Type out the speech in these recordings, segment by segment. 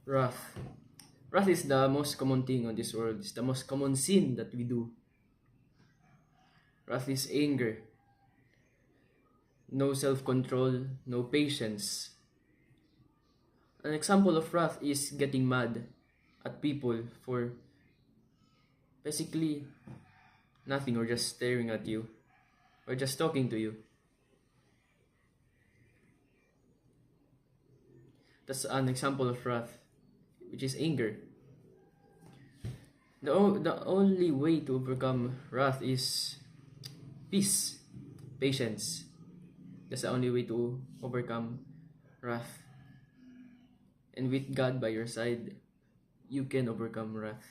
Wrath. Wrath is the most common thing on this world. It's the most common sin that we do. Wrath is anger. No self-control, no patience. An example of wrath is getting mad at people for basically nothing, or just staring at you or just talking to you. That's an example of wrath, which is anger. The only way to overcome wrath is peace, patience. That's the only way to overcome wrath. And with God by your side, you can overcome wrath.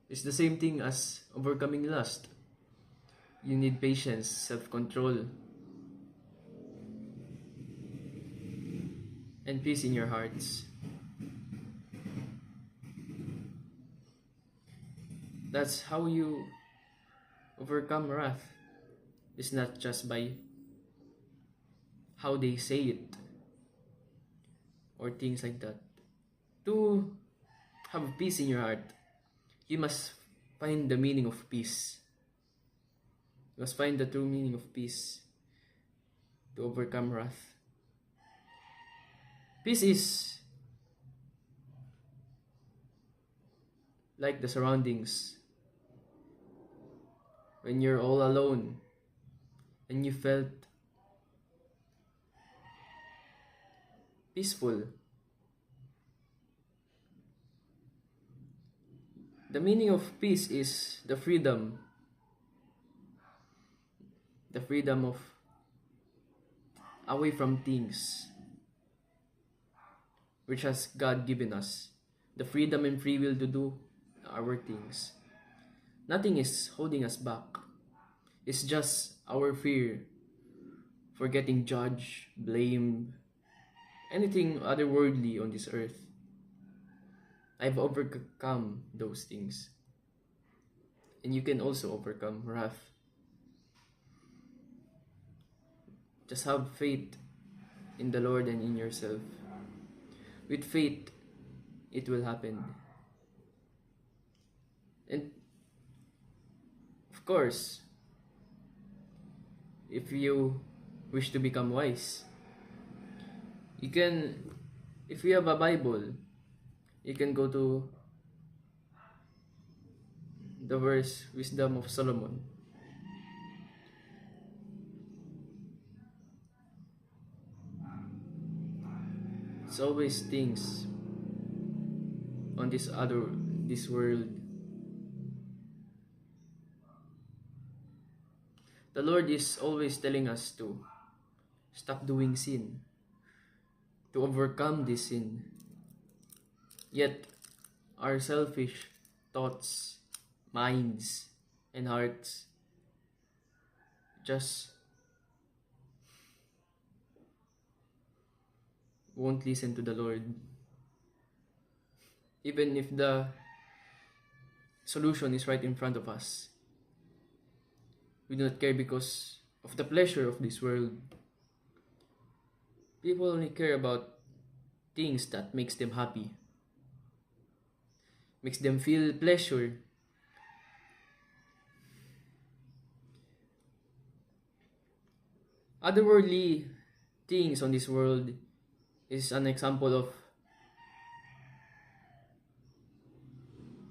It's the same thing as overcoming lust. You need patience, self-control, and peace in your hearts. That's how you overcome wrath. It's not just by how they say it or things like that. To have peace in your heart, you must find the meaning of peace. You must find the true meaning of peace to overcome wrath. Peace is like the surroundings. When you're all alone and you felt peaceful. The meaning of peace is the freedom of away from things which has God given us, the freedom and free will to do our things. Nothing is holding us back. It's just our fear for getting judged, blamed, anything otherworldly on this earth. I've overcome those things. And you can also overcome wrath. Just have faith in the Lord and in yourself. With faith, it will happen. And of course, if you wish to become wise, you can, if you have a Bible, you can go to the verse Wisdom of Solomon. It's always things on this world. The Lord is always telling us to stop doing sin, to overcome this sin. Yet, our selfish thoughts, minds, and hearts just won't listen to the Lord. Even if the solution is right in front of us, we do not care because of the pleasure of this world. People only care about things that makes them happy, makes them feel pleasure. Otherworldly things on this world is an example of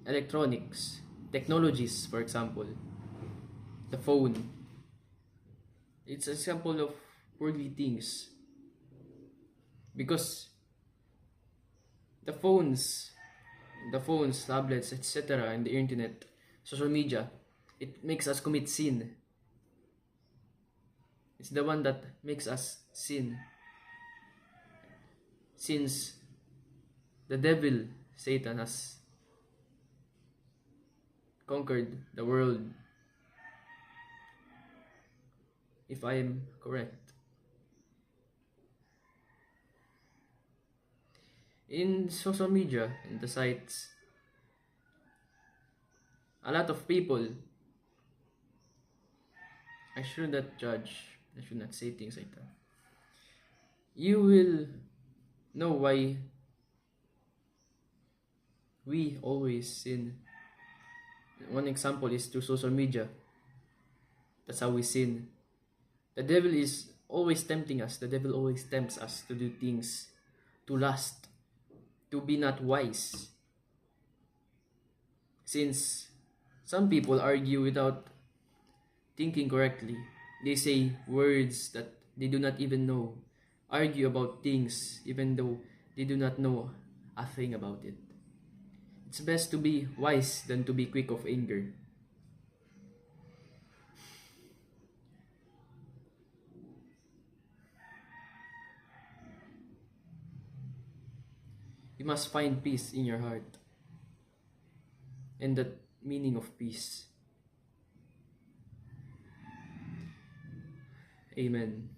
electronics, technologies, for example. The phone. It's an example of worldly things. Because the phones, tablets, etc., and the internet, social media, it makes us commit sin. It's the one that makes us sin. Since the devil, Satan, has conquered the world, if I am correct. In social media, in the sites, a lot of people, I should not judge, I should not say things like that. You will know why we always sin. One example is through social media. That's how we sin. The devil is always tempting us. The devil always tempts us to do things, to lust, to be not wise. Since some people argue without thinking correctly, they say words that they do not even know, argue about things even though they do not know a thing about it. It's best to be wise than to be quick of anger. You must find peace in your heart and the meaning of peace. Amen.